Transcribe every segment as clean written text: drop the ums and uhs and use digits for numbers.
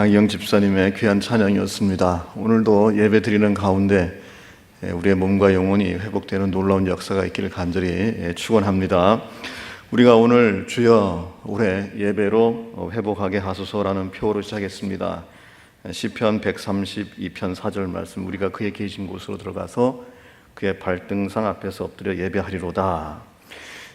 강희영 집사님의 귀한 찬양이었습니다. 오늘도 예배 드리는 가운데 우리의 몸과 영혼이 회복되는 놀라운 역사가 있기를 간절히 축원합니다. 우리가 오늘 주여 올해 예배로 회복하게 하소서라는 표어로 시작했습니다. 시편 132편 4절 말씀, 우리가 그의 계신 곳으로 들어가서 그의 발등상 앞에서 엎드려 예배하리로다.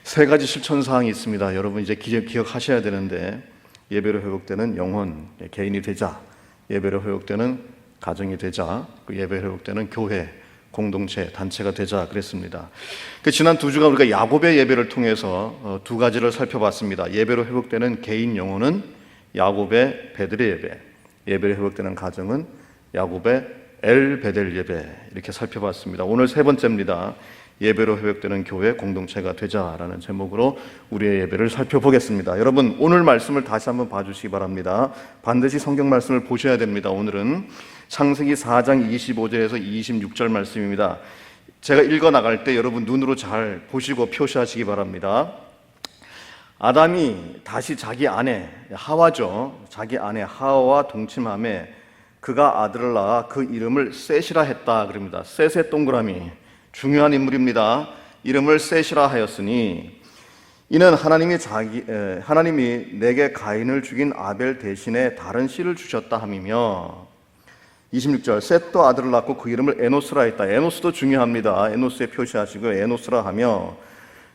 세 가지 실천사항이 있습니다. 여러분 이제 기억하셔야 되는데, 예배로 회복되는 영혼, 개인이 되자, 예배로 회복되는 가정이 되자, 그 예배로 회복되는 교회, 공동체, 단체가 되자 그랬습니다. 지난 두 주간 우리가 야곱의 예배를 통해서 두 가지를 살펴봤습니다. 예배로 회복되는 개인 영혼은 야곱의 베들의 예배, 예배로 회복되는 가정은 야곱의 엘 베델 예배, 이렇게 살펴봤습니다. 오늘 세 번째입니다. 예배로 회복되는 교회 공동체가 되자라는 제목으로 우리의 예배를 살펴보겠습니다. 여러분 오늘 말씀을 다시 한번 봐주시기 바랍니다. 반드시 성경 말씀을 보셔야 됩니다. 오늘은 창세기 4장 25절에서 26절 말씀입니다. 제가 읽어 나갈 때 여러분 눈으로 잘 보시고 표시하시기 바랍니다. 아담이 다시 자기 아내 하와죠, 자기 아내 하와와 동침함에 그가 아들을 낳아 그 이름을 셋이라 했다 그럽니다. 셋의 동그라미, 중요한 인물입니다. 이름을 셋이라 하였으니 이는 하나님이 내게 가인을 죽인 아벨 대신에 다른 씨를 주셨다 함이며, 26절 셋도 아들을 낳고 그 이름을 에노스라 했다. 에노스도 중요합니다. 에노스에 표시하시고 에노스라 하며,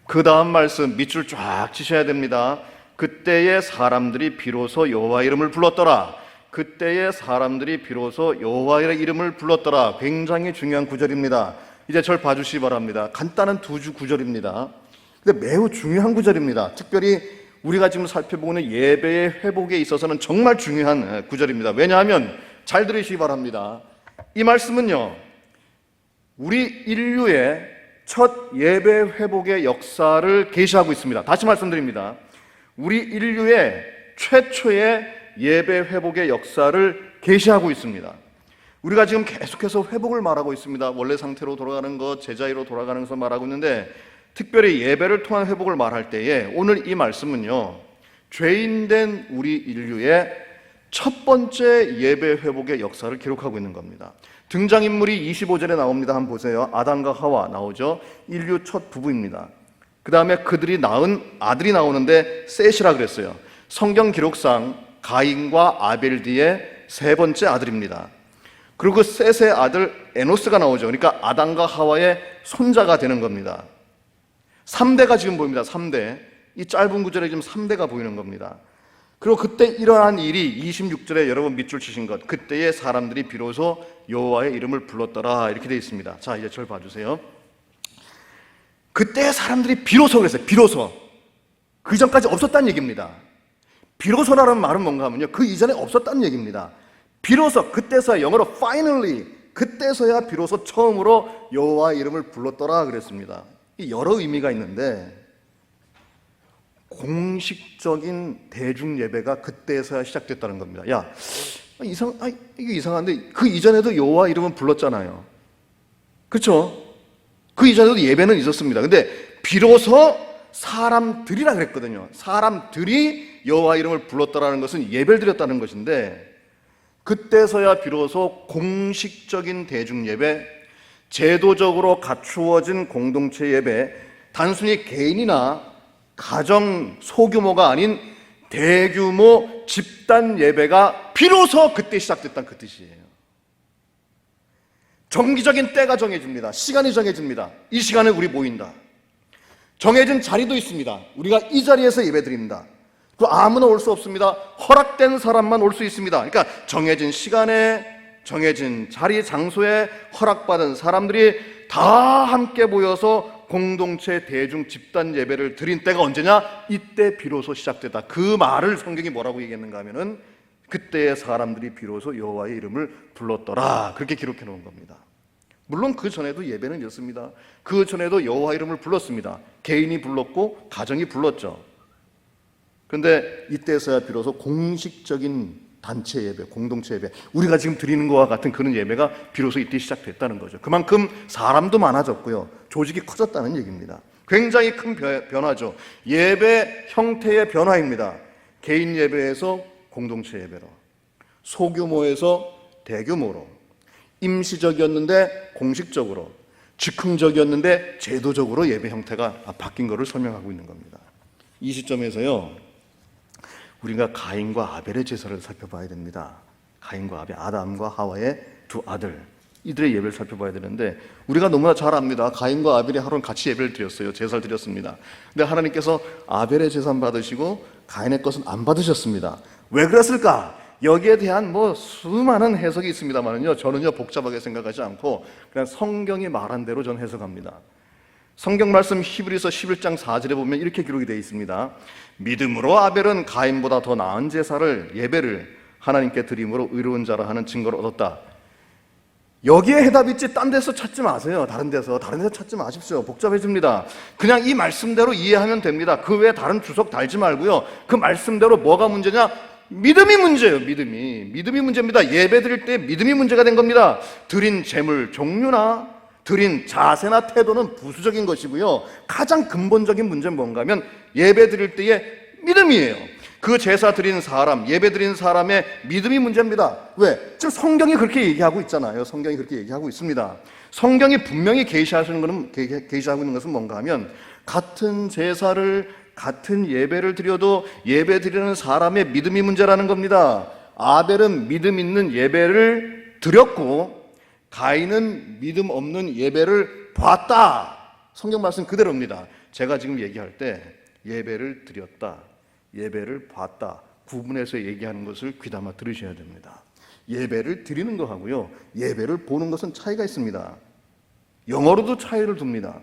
그 다음 말씀 밑줄 쫙 치셔야 됩니다. 그때의 사람들이 비로소 여호와 이름을 불렀더라. 그때의 사람들이 비로소 여호와의 이름을 불렀더라. 굉장히 중요한 구절입니다. 이제 절 봐주시기 바랍니다. 간단한 두 주 구절입니다. 근데 매우 중요한 구절입니다. 특별히 우리가 지금 살펴보는 예배의 회복에 있어서는 정말 중요한 구절입니다. 왜냐하면 잘 들으시기 바랍니다. 이 말씀은요, 우리 인류의 첫 예배 회복의 역사를 계시하고 있습니다. 다시 말씀드립니다. 우리 인류의 최초의 예배 회복의 역사를 계시하고 있습니다. 우리가 지금 계속해서 회복을 말하고 있습니다. 원래 상태로 돌아가는 것, 제자리로 돌아가는 것을 말하고 있는데, 특별히 예배를 통한 회복을 말할 때에 오늘 이 말씀은요, 죄인된 우리 인류의 첫 번째 예배 회복의 역사를 기록하고 있는 겁니다. 등장인물이 25절에 나옵니다. 한번 보세요. 아담과 하와 나오죠. 인류 첫 부부입니다. 그 다음에 그들이 낳은 아들이 나오는데 셋이라 그랬어요. 성경 기록상 가인과 아벨 뒤에 세 번째 아들입니다. 그리고 그 셋의 아들 에노스가 나오죠. 그러니까 아담과 하와의 손자가 되는 겁니다. 3대가 지금 보입니다. 3대. 이 짧은 구절에 지금 3대가 보이는 겁니다. 그리고 그때 일어난 일이 26절에 여러분 밑줄 치신 것, 그때의 사람들이 비로소 여호와의 이름을 불렀더라, 이렇게 되어 있습니다. 자, 이제 절 봐주세요. 그때의 사람들이 비로소 그랬어요. 비로소. 그 이전까지 없었다는 얘기입니다. 비로소라는 말은 뭔가 하면요, 그 이전에 없었다는 얘기입니다. 비로소, 그때서야, 영어로 finally, 그때서야 비로소 처음으로 여호와의 이름을 불렀더라 그랬습니다. 이 여러 의미가 있는데, 공식적인 대중 예배가 그때서야 시작됐다는 겁니다. 이게 이상한데 그 이전에도 여호와 이름은 불렀잖아요. 그렇죠? 그 이전에도 예배는 있었습니다. 근데 비로소 사람들이라 그랬거든요. 사람들이 여호와 이름을 불렀다라는 것은 예배를 드렸다는 것인데, 그때서야 비로소 공식적인 대중 예배, 제도적으로 갖추어진 공동체 예배, 단순히 개인이나 가정 소규모가 아닌 대규모 집단 예배가 비로소 그때 시작됐다는 그 뜻이에요. 정기적인 때가 정해집니다. 시간이 정해집니다. 이 시간에 우리 모인다. 정해진 자리도 있습니다. 우리가 이 자리에서 예배 드립니다. 또 아무나 올 수 없습니다. 허락된 사람만 올 수 있습니다. 그러니까 정해진 시간에, 정해진 자리, 장소에 허락받은 사람들이 다 함께 모여서 공동체 대중 집단 예배를 드린 때가 언제냐? 이때 비로소 시작됐다. 그 말을 성경이 뭐라고 얘기했는가 하면은, 그때의 사람들이 비로소 여호와의 이름을 불렀더라, 그렇게 기록해 놓은 겁니다. 물론 그 전에도 예배는 있었습니다. 그 전에도 여호와 이름을 불렀습니다. 개인이 불렀고 가정이 불렀죠. 그런데 이때서야 비로소 공식적인 단체 예배, 공동체 예배, 우리가 지금 드리는 것과 같은 그런 예배가 비로소 이때 시작됐다는 거죠. 그만큼 사람도 많아졌고요, 조직이 커졌다는 얘기입니다. 굉장히 큰 변화죠. 예배 형태의 변화입니다. 개인 예배에서 공동체 예배로, 소규모에서 대규모로, 임시적이었는데 공식적으로, 즉흥적이었는데 제도적으로 예배 형태가 바뀐 것을 설명하고 있는 겁니다. 이 시점에서요, 우리가 가인과 아벨의 제사를 살펴봐야 됩니다. 가인과 아벨, 아담과 하와의 두 아들, 이들의 예배를 살펴봐야 되는데, 우리가 너무나 잘 압니다. 가인과 아벨이 하루는 같이 예배를 드렸어요. 제사를 드렸습니다. 근데 하나님께서 아벨의 제사는 받으시고 가인의 것은 안 받으셨습니다. 왜 그랬을까? 여기에 대한 수많은 해석이 있습니다만은요, 저는요 복잡하게 생각하지 않고 그냥 성경이 말한 대로 저는 해석합니다. 성경 말씀 히브리서 11장 4절에 보면 이렇게 기록이 되어 있습니다. 믿음으로 아벨은 가인보다 더 나은 제사를, 예배를 하나님께 드림으로 의로운 자라 하는 증거를 얻었다. 여기에 해답이 있지 딴 데서 찾지 마세요. 다른 데서 찾지 마십시오. 복잡해집니다. 그냥 이 말씀대로 이해하면 됩니다. 그 외에 다른 주석 달지 말고요, 그 말씀대로 뭐가 문제냐? 믿음이 문제예요. 믿음이 문제입니다. 예배 드릴 때 믿음이 문제가 된 겁니다. 드린 제물 종류나 드린 자세나 태도는 부수적인 것이고요, 가장 근본적인 문제는 뭔가 하면 예배 드릴 때의 믿음이에요. 그 제사 드린 사람, 예배 드린 사람의 믿음이 문제입니다. 왜? 지금 성경이 그렇게 얘기하고 있잖아요. 성경이 그렇게 얘기하고 있습니다. 성경이 분명히 계시하고 있는 것은 뭔가 하면, 같은 제사를, 같은 예배를 드려도 예배 드리는 사람의 믿음이 문제라는 겁니다. 아벨은 믿음 있는 예배를 드렸고 가인은 믿음 없는 예배를 봤다. 성경 말씀 그대로입니다. 제가 지금 얘기할 때 예배를 드렸다, 예배를 봤다, 구분해서 얘기하는 것을 귀담아 들으셔야 됩니다. 예배를 드리는 것하고요, 예배를 보는 것은 차이가 있습니다. 영어로도 차이를 둡니다.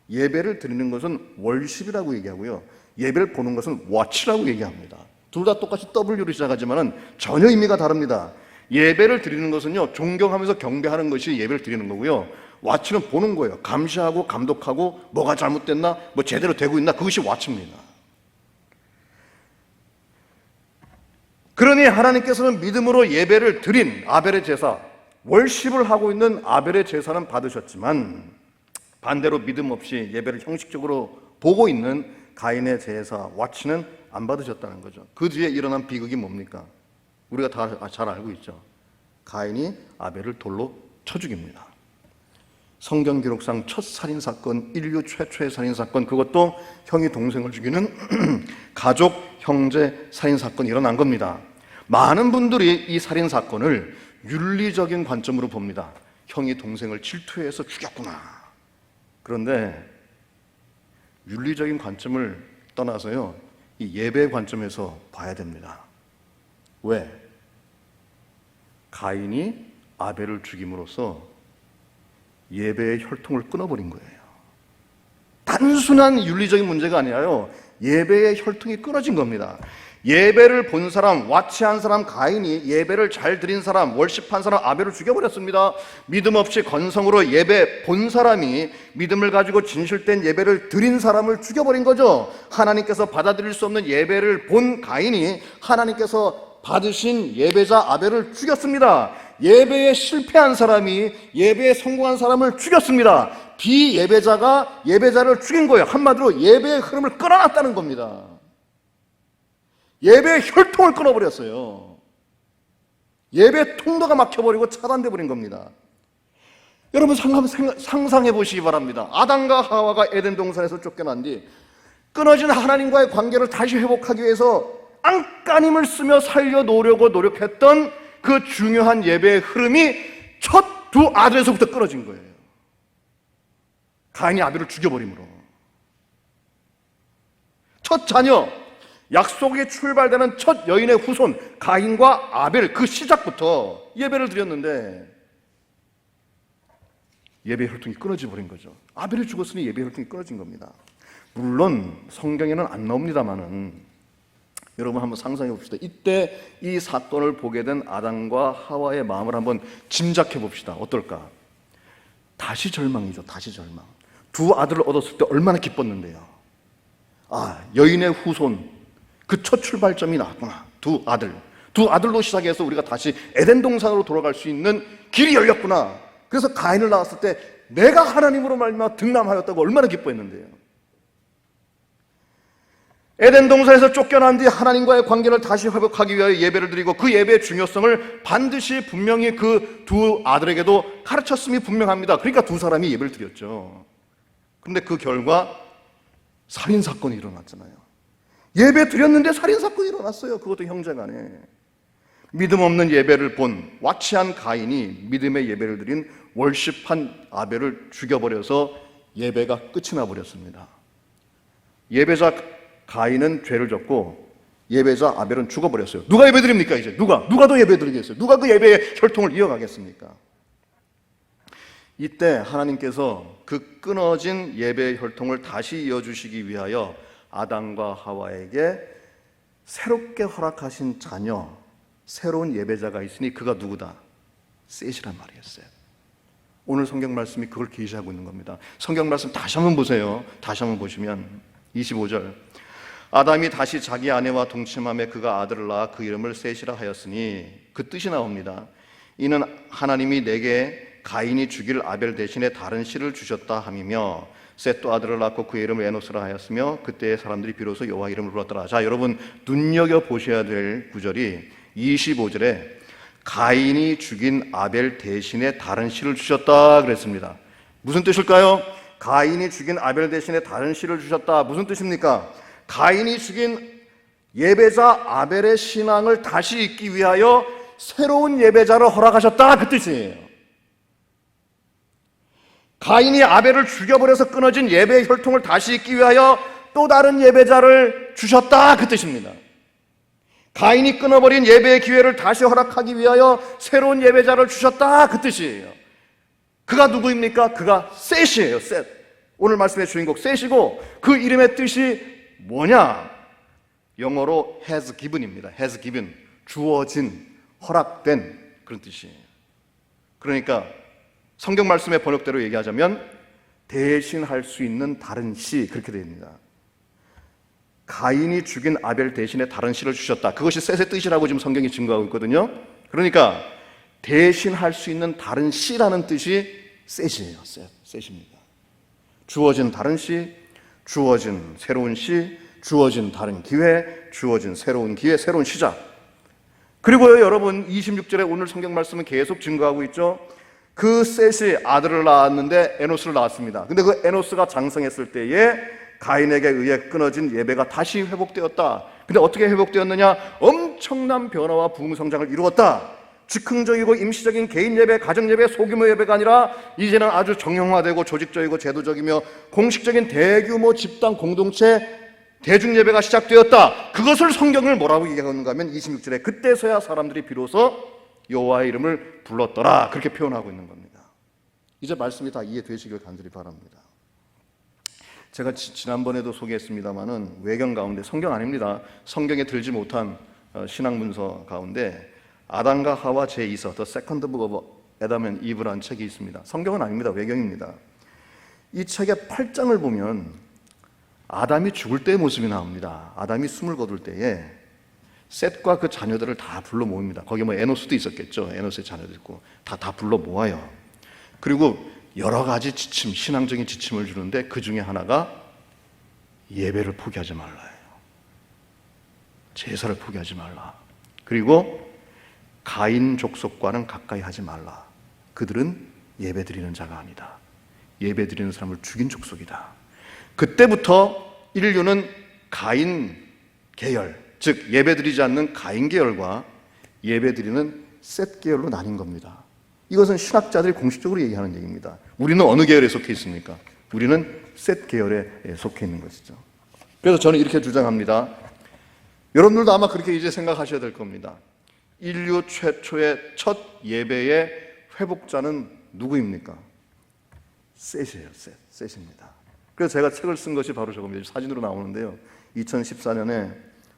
예배를 드리는 것은 월십이라고 얘기하고요, 예배를 보는 것은 watch라고 얘기합니다. 둘 다 똑같이 W로 시작하지만 전혀 의미가 다릅니다. 예배를 드리는 것은요, 존경하면서 경배하는 것이 예배를 드리는 거고요, watch는 보는 거예요. 감시하고 감독하고 뭐가 잘못됐나, 제대로 되고 있나, 그것이 watch입니다. 그러니 하나님께서는 믿음으로 예배를 드린 아벨의 제사, 월십을 하고 있는 아벨의 제사는 받으셨지만, 반대로 믿음 없이 예배를 형식적으로 보고 있는 가인의 제사, watch는 안 받으셨다는 거죠. 그 뒤에 일어난 비극이 뭡니까? 우리가 다 잘 알고 있죠. 가인이 아벨을 돌로 쳐 죽입니다. 성경 기록상 첫 살인사건, 인류 최초의 살인사건, 그것도 형이 동생을 죽이는 가족 형제 살인사건이 일어난 겁니다. 많은 분들이 이 살인사건을 윤리적인 관점으로 봅니다. 형이 동생을 질투해서 죽였구나. 그런데 윤리적인 관점을 떠나서요, 이 예배의 관점에서 봐야 됩니다. 왜? 가인이 아벨을 죽임으로써 예배의 혈통을 끊어버린 거예요. 단순한 윤리적인 문제가 아니라요, 예배의 혈통이 끊어진 겁니다. 예배를 본 사람, 와치한 사람 가인이 예배를 잘 드린 사람, 월십한 사람 아벨을 죽여버렸습니다. 믿음 없이 건성으로 예배 본 사람이 믿음을 가지고 진실된 예배를 드린 사람을 죽여버린 거죠. 하나님께서 받아들일 수 없는 예배를 본 가인이 하나님께서 받으신 예배자 아벨을 죽였습니다. 예배에 실패한 사람이 예배에 성공한 사람을 죽였습니다. 비예배자가 예배자를 죽인 거예요. 한마디로 예배의 흐름을 끊어놨다는 겁니다. 예배의 혈통을 끊어버렸어요. 예배의 통로가 막혀버리고 차단돼 버린 겁니다. 여러분 상상해 보시기 바랍니다. 아담과 하와가 에덴 동산에서 쫓겨난 뒤 끊어진 하나님과의 관계를 다시 회복하기 위해서 안간힘을 쓰며 살려놓으려고 노력했던 그 중요한 예배의 흐름이 첫 두 아들에서부터 끊어진 거예요. 가인이 아벨을 죽여버림으로. 첫 자녀, 약속이 출발되는 첫 여인의 후손 가인과 아벨, 그 시작부터 예배를 드렸는데 예배의 혈통이 끊어져 버린 거죠. 아벨이 죽었으니 예배의 혈통이 끊어진 겁니다. 물론 성경에는 안 나옵니다만은 여러분 한번 상상해 봅시다. 이때 이 사건을 보게 된 아담과 하와의 마음을 한번 짐작해 봅시다. 어떨까? 다시 절망이죠. 다시 절망. 두 아들을 얻었을 때 얼마나 기뻤는데요. 아, 여인의 후손, 그 첫 출발점이 나왔구나. 두 아들로 시작해서 우리가 다시 에덴 동산으로 돌아갈 수 있는 길이 열렸구나. 그래서 가인을 낳았을 때 내가 하나님으로 말미암아 등남하였다고 얼마나 기뻐했는데요. 에덴 동산에서 쫓겨난 뒤 하나님과의 관계를 다시 회복하기 위하여 예배를 드리고 그 예배의 중요성을 반드시 분명히 그 두 아들에게도 가르쳤음이 분명합니다. 그러니까 두 사람이 예배를 드렸죠. 그런데 그 결과 살인사건이 일어났잖아요. 예배 드렸는데 살인사건이 일어났어요. 그것도 형제간에. 믿음 없는 예배를 본 와치한 가인이 믿음의 예배를 드린 월십한 아벨을 죽여버려서 예배가 끝이 나버렸습니다. 예배자 가인은 죄를 졌고 예배자 아벨은 죽어버렸어요. 누가 예배 드립니까 이제? 누가 더 예배 드리겠어요? 누가 그 예배의 혈통을 이어가겠습니까? 이때 하나님께서 그 끊어진 예배의 혈통을 다시 이어주시기 위하여 아담과 하와에게 새롭게 허락하신 자녀, 새로운 예배자가 있으니 그가 누구다? 셋이란 말이었어요. 오늘 성경 말씀이 그걸 계시하고 있는 겁니다. 성경 말씀 다시 한번 보세요. 다시 한번 보시면 25절, 아담이 다시 자기 아내와 동침함에 그가 아들을 낳아 그 이름을 셋이라 하였으니 그 뜻이 나옵니다. 이는 하나님이 내게 가인이 죽일 아벨 대신에 다른 씨를 주셨다 함이며 셋도 아들을 낳고 그 이름을 에노스라 하였으며 그때의 사람들이 비로소 여호와 이름을 불렀더라. 자, 여러분 눈여겨보셔야 될 구절이 25절에 가인이 죽인 아벨 대신에 다른 씨를 주셨다 그랬습니다. 무슨 뜻일까요? 가인이 죽인 아벨 대신에 다른 씨를 주셨다. 무슨 뜻입니까? 가인이 죽인 예배자 아벨의 신앙을 다시 잇기 위하여 새로운 예배자를 허락하셨다 그 뜻이에요. 가인이 아벨을 죽여버려서 끊어진 예배의 혈통을 다시 잇기 위하여 또 다른 예배자를 주셨다 그 뜻입니다. 가인이 끊어버린 예배의 기회를 다시 허락하기 위하여 새로운 예배자를 주셨다 그 뜻이에요. 그가 누구입니까? 그가 셋이에요. 셋. 오늘 말씀의 주인공 셋이고 그 이름의 뜻이 뭐냐? 영어로 has given입니다. has given, 주어진, 허락된 그런 뜻이에요. 그러니까 성경 말씀의 번역대로 얘기하자면 대신할 수 있는 다른 씨 그렇게 됩니다. 가인이 죽인 아벨 대신에 다른 씨를 주셨다. 그것이 셋의 뜻이라고 지금 성경이 증거하고 있거든요. 그러니까 대신할 수 있는 다른 씨라는 뜻이 셋이에요. 셋입니다. 주어진 다른 씨, 주어진 새로운 씨, 주어진 다른 기회, 주어진 새로운 기회, 새로운 시작. 그리고요 여러분 26절에 오늘 성경 말씀은 계속 증거하고 있죠. 그 셋이 아들을 낳았는데 에노스를 낳았습니다. 근데 그 에노스가 장성했을 때에 가인에게 의해 끊어진 예배가 다시 회복되었다. 근데 어떻게 회복되었느냐? 엄청난 변화와 부흥성장을 이루었다. 즉흥적이고 임시적인 개인 예배, 가정 예배, 소규모 예배가 아니라 이제는 아주 정형화되고 조직적이고 제도적이며 공식적인 대규모 집단 공동체 대중 예배가 시작되었다. 그것을 성경을 뭐라고 얘기하는가 하면 26절에 그때서야 사람들이 비로소 여호와의 이름을 불렀더라 그렇게 표현하고 있는 겁니다. 이제 말씀이 다 이해되시길 간절히 바랍니다. 제가 지난번에도 소개했습니다마는 외경 가운데 성경 아닙니다. 성경에 들지 못한 신학 문서 가운데 아담과 하와 제2서 The Second Book of Adam and Eve라는 책이 있습니다. 성경은 아닙니다. 외경입니다. 이 책의 8장을 보면 아담이 죽을 때의 모습이 나옵니다. 아담이 숨을 거둘 때에 셋과 그 자녀들을 다 불러 모읍니다. 거기 뭐 에노스도 있었겠죠. 에노스의 자녀도 있고 다 불러 모아요. 그리고 여러 가지 지침, 신앙적인 지침을 주는데 그 중에 하나가 예배를 포기하지 말라예요. 제사를 포기하지 말라. 그리고 가인 족속과는 가까이 하지 말라. 그들은 예배 드리는 자가 아니다. 예배 드리는 사람을 죽인 족속이다. 그때부터 인류는 가인 계열, 즉 예배 드리지 않는 가인 계열과 예배 드리는 셋 계열로 나뉜 겁니다. 이것은 신학자들이 공식적으로 얘기하는 얘기입니다. 우리는 어느 계열에 속해 있습니까? 우리는 셋 계열에 속해 있는 것이죠. 그래서 저는 이렇게 주장합니다. 여러분들도 아마 그렇게 이제 생각하셔야 될 겁니다. 인류 최초의 첫 예배의 회복자는 누구입니까? 셋이에요. 셋입니다. 그래서 제가 책을 쓴 것이 바로 저겁니다. 사진으로 나오는데요. 2014년에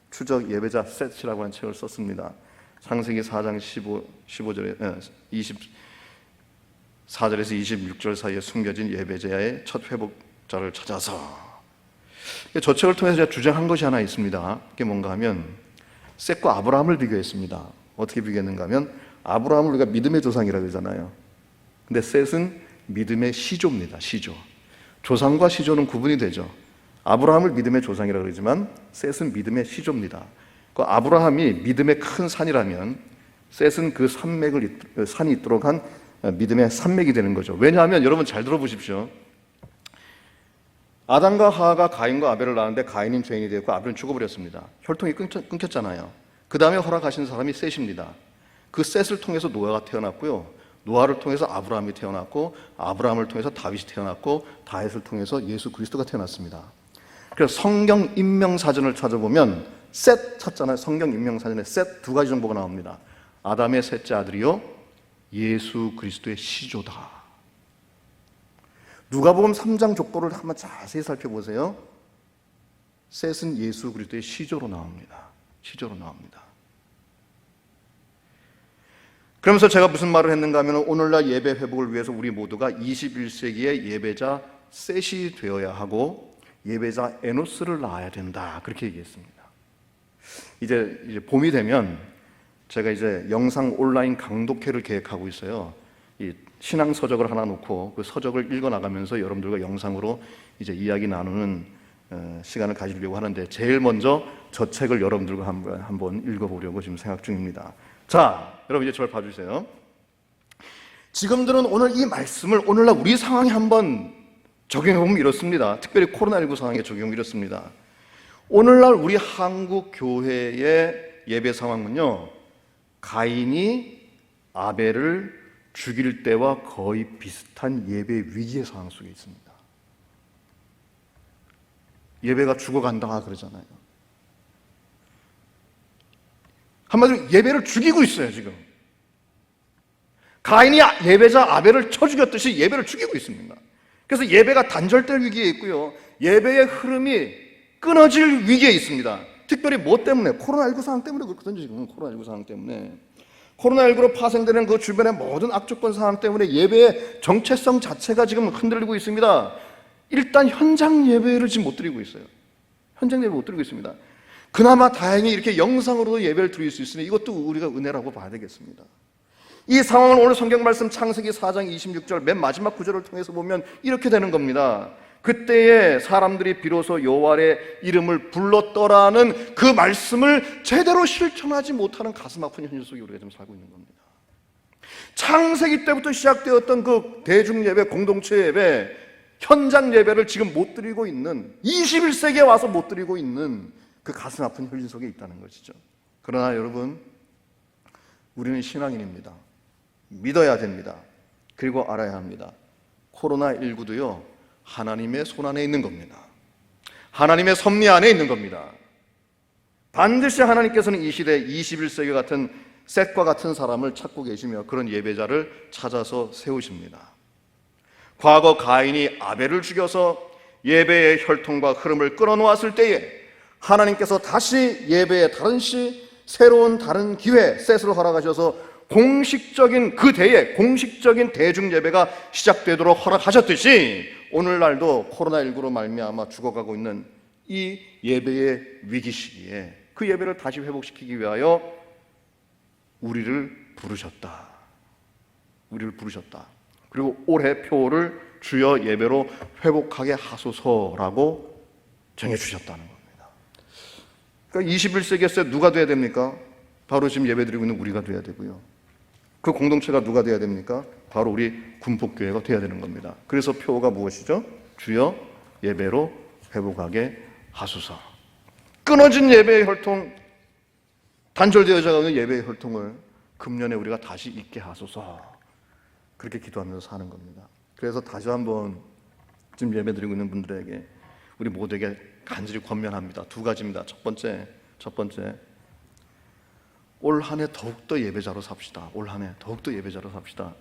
추적 예배자 셋이라고 하는 책을 썼습니다. 창세기 4장 15절에 24절에서 26절 사이에 숨겨진 예배자의 첫 회복자를 찾아서 저 책을 통해서 제가 주장한 것이 하나 있습니다. 그게 뭔가 하면 셋과 아브라함을 비교했습니다. 어떻게 비교했는가 하면 아브라함을 우리가 믿음의 조상이라고 그러잖아요. 근데 셋은 믿음의 시조입니다. 시조. 조상과 시조는 구분이 되죠. 아브라함을 믿음의 조상이라고 그러지만 셋은 믿음의 시조입니다. 그 아브라함이 믿음의 큰 산이라면 셋은 그 산이 있도록 한 믿음의 산맥이 되는 거죠. 왜냐하면 여러분 잘 들어보십시오. 아담과 하와가 가인과 아벨을 낳았는데 가인은 죄인이 되었고 아벨은 죽어버렸습니다. 혈통이 끊겼잖아요. 그 다음에 허락하신 사람이 셋입니다. 그 셋을 통해서 노아가 태어났고요. 노아를 통해서 아브라함이 태어났고 아브라함을 통해서 다윗이 태어났고 다윗을 통해서 예수 그리스도가 태어났습니다. 그래서 성경 인명사전을 찾아보면 셋 찾잖아요. 성경 인명사전에 셋 두 가지 정보가 나옵니다. 아담의 셋째 아들이요 예수 그리스도의 시조다. 누가복음 3장 족보를 한번 자세히 살펴보세요. 셋은 예수 그리스도의 시조로 나옵니다. 시조로 나옵니다. 그러면서 제가 무슨 말을 했는가 하면 오늘날 예배 회복을 위해서 우리 모두가 21세기의 예배자 셋이 되어야 하고 예배자 에노스를 낳아야 된다. 그렇게 얘기했습니다. 이제 봄이 되면 제가 이제 영상 온라인 강독회를 계획하고 있어요. 이 신앙 서적을 하나 놓고 그 서적을 읽어 나가면서 여러분들과 영상으로 이제 이야기 나누는 시간을 가지려고 하는데 제일 먼저 저 책을 여러분들과 한번 읽어보려고 지금 생각 중입니다. 자, 여러분 이제 저를 봐주세요. 지금들은 오늘 이 말씀을 오늘날 우리 상황에 한번 적용해보면 이렇습니다. 특별히 코로나19 상황에 적용하면 이렇습니다. 오늘날 우리 한국 교회의 예배 상황은요, 가인이 아벨을 죽일 때와 거의 비슷한 예배 위기의 상황 속에 있습니다. 예배가 죽어간다 그러잖아요. 한마디로 예배를 죽이고 있어요, 지금. 가인이 예배자 아벨을 쳐 죽였듯이 예배를 죽이고 있습니다. 그래서 예배가 단절될 위기에 있고요. 예배의 흐름이 끊어질 위기에 있습니다. 특별히 뭐 때문에? 코로나19 상황 때문에 그렇거든요, 지금. 코로나19 상황 때문에. 코로나19로 파생되는 그 주변의 모든 악조건 상황 때문에 예배의 정체성 자체가 지금 흔들리고 있습니다. 일단 현장 예배를 지금 못 드리고 있어요. 현장 예배 못 드리고 있습니다. 그나마 다행히 이렇게 영상으로도 예배를 드릴 수 있으니 이것도 우리가 은혜라고 봐야 되겠습니다. 이 상황을 오늘 성경 말씀 창세기 4장 26절 맨 마지막 구절을 통해서 보면 이렇게 되는 겁니다. 그때에 사람들이 비로소 여호와의 이름을 불렀더라는 그 말씀을 제대로 실천하지 못하는 가슴 아픈 현실 속에 우리가 지금 살고 있는 겁니다. 창세기 때부터 시작되었던 그 대중 예배, 공동체 예배, 현장 예배를 지금 못 드리고 있는, 21세기에 와서 못 드리고 있는 그 가슴 아픈 현실 속에 있다는 것이죠. 그러나 여러분, 우리는 신앙인입니다. 믿어야 됩니다. 그리고 알아야 합니다. 코로나19도요 하나님의 손 안에 있는 겁니다. 하나님의 섭리 안에 있는 겁니다. 반드시 하나님께서는 이 시대 21세기 같은 셋과 같은 사람을 찾고 계시며 그런 예배자를 찾아서 세우십니다. 과거 가인이 아벨을 죽여서 예배의 혈통과 흐름을 끊어놓았을 때에 하나님께서 다시 예배의 다른 시, 새로운 다른 기회, 셋으로 허락하셔서 공식적인 그 대에 공식적인 대중 예배가 시작되도록 허락하셨듯이 오늘날도 코로나19로 말미암아 죽어가고 있는 이 예배의 위기 시기에 그 예배를 다시 회복시키기 위하여 우리를 부르셨다. 우리를 부르셨다. 그리고 올해 표를 주여 예배로 회복하게 하소서라고 정해주셨다는 겁니다. 그러니까 21세기에 누가 돼야 됩니까? 바로 지금 예배드리고 있는 우리가 돼야 되고요. 그 공동체가 누가 돼야 됩니까? 바로 우리 군폭교회가 돼야 되는 겁니다. 그래서 표가 무엇이죠? 주여 예배로 회복하게 하소서. 끊어진 예배의 혈통, 단절되어져 가는 예배의 혈통을 금년에 우리가 다시 있게 하소서. 그렇게 기도하면서 사는 겁니다. 그래서 다시 한번 지금 예배드리고 있는 분들에게 우리 모두에게 간절히 권면합니다. 두 가지입니다. 첫 번째 올 한 해 더욱더 예배자로 삽시다. 올 한 해 더욱더 예배자로 삽시다.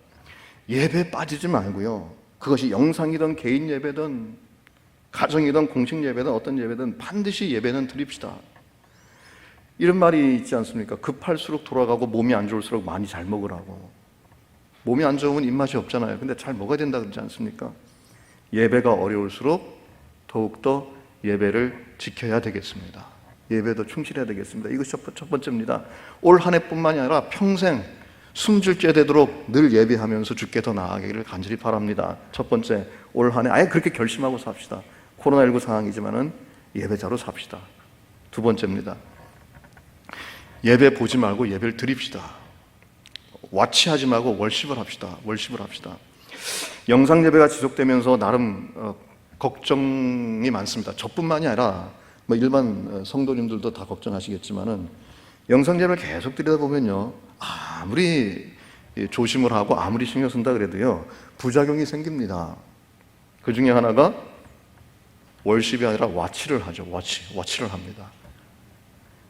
예배 빠지지 말고요. 그것이 영상이든 개인 예배든 가정이든 공식 예배든 어떤 예배든 반드시 예배는 드립시다. 이런 말이 있지 않습니까? 급할수록 돌아가고 몸이 안 좋을수록 많이 잘 먹으라고. 몸이 안 좋으면 입맛이 없잖아요. 근데 잘 먹어야 된다 그러지 않습니까? 예배가 어려울수록 더욱더 예배를 지켜야 되겠습니다. 예배도 충실해야 되겠습니다. 이것이 첫 번째입니다. 올 한 해뿐만이 아니라 평생 숨질 되도록 늘 예배하면서 주께 더 나아가기를 간절히 바랍니다. 첫 번째, 올 한 해 아예 그렇게 결심하고 삽시다. 코로나19 상황이지만은 예배자로 삽시다. 두 번째입니다. 예배 보지 말고 예배를 드립시다. 와치하지 말고 월십을 합시다. 월십을 합시다. 영상 예배가 지속되면서 나름 걱정이 많습니다. 저뿐만이 아니라 뭐 일반 성도님들도 다 걱정하시겠지만은 영상 예배를 계속 드리다 보면요, 아무리 조심을 하고 아무리 신경 쓴다 그래도요 부작용이 생깁니다. 그 중에 하나가 월십이 아니라 와치를 하죠. 와치를 합니다.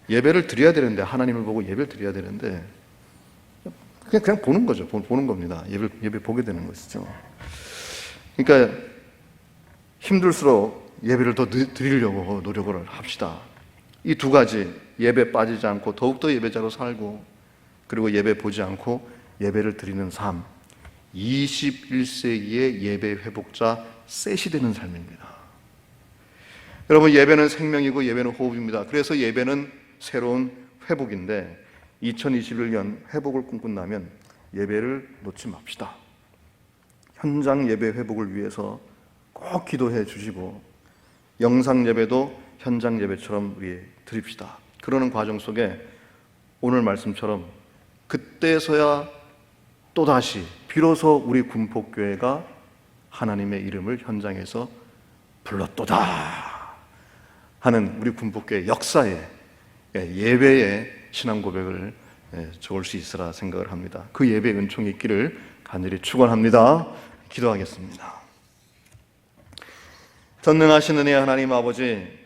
예배를 드려야 되는데, 하나님을 보고 예배를 드려야 되는데 그냥 보는 거죠. 보는 겁니다. 예배 보게 되는 것이죠. 그러니까 힘들수록 예배를 더 드리려고 노력을 합시다. 이 두 가지, 예배 빠지지 않고 더욱더 예배자로 살고, 그리고 예배 보지 않고 예배를 드리는 삶, 21세기의 예배 회복자 셋이 되는 삶입니다. 여러분, 예배는 생명이고 예배는 호흡입니다. 그래서 예배는 새로운 회복인데 2021년 회복을 꿈꾼다면 예배를 놓지 맙시다. 현장 예배 회복을 위해서 꼭 기도해 주시고, 영상 예배도 현장 예배처럼 우리 드립시다. 그러는 과정 속에 오늘 말씀처럼 그때서야 또다시 비로소 우리 군폭교회가 하나님의 이름을 현장에서 불렀도다 하는 우리 군폭교회 역사에, 예배의 신앙 고백을 적을 수 있으라 생각을 합니다. 그 예배의 은총이 있기를 간절히 축원합니다. 기도하겠습니다. 전능하신 은혜의 하나님 아버지,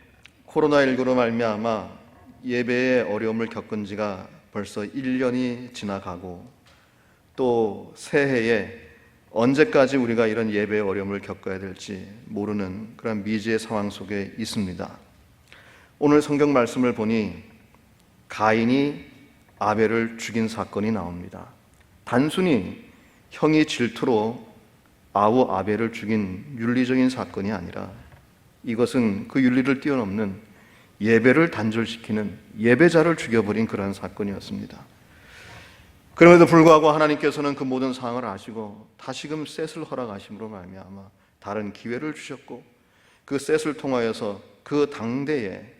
코로나19로 말미암아 예배의 어려움을 겪은 지가 벌써 1년이 지나가고, 또 새해에 언제까지 우리가 이런 예배의 어려움을 겪어야 될지 모르는 그런 미지의 상황 속에 있습니다. 오늘 성경 말씀을 보니 가인이 아벨을 죽인 사건이 나옵니다. 단순히 형이 질투로 아우 아벨을 죽인 윤리적인 사건이 아니라 이것은 그 윤리를 뛰어넘는 예배를 단절시키는 예배자를 죽여버린 그런 사건이었습니다. 그럼에도 불구하고 하나님께서는 그 모든 상황을 아시고 다시금 셋을 허락하심으로 말미암아 다른 기회를 주셨고, 그 셋을 통하여서 그 당대에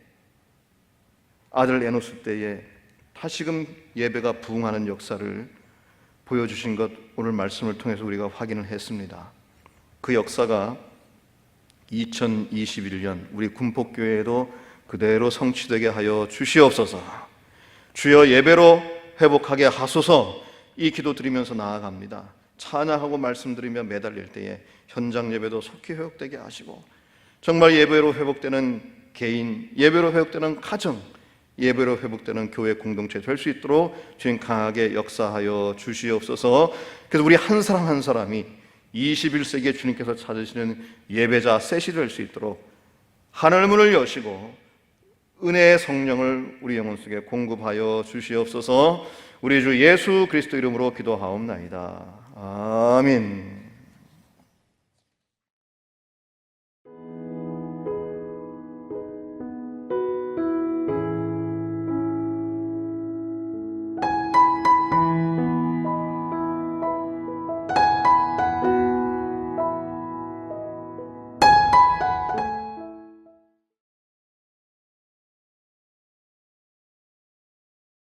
아들 에노스 때에 다시금 예배가 부흥하는 역사를 보여주신 것, 오늘 말씀을 통해서 우리가 확인을 했습니다. 그 역사가 2021년 우리 군폭교회에도 그대로 성취되게 하여 주시옵소서. 주여, 예배로 회복하게 하소서. 이 기도 드리면서 나아갑니다. 찬양하고 말씀드리며 매달릴 때에 현장 예배도 속히 회복되게 하시고, 정말 예배로 회복되는 개인, 예배로 회복되는 가정, 예배로 회복되는 교회 공동체 될 수 있도록 주님 강하게 역사하여 주시옵소서. 그래서 우리 한 사람 한 사람이 21세기에 주님께서 찾으시는 예배자 셋이 될 수 있도록 하늘 문을 여시고 은혜의 성령을 우리 영혼 속에 공급하여 주시옵소서. 우리 주 예수 그리스도 이름으로 기도하옵나이다. 아멘.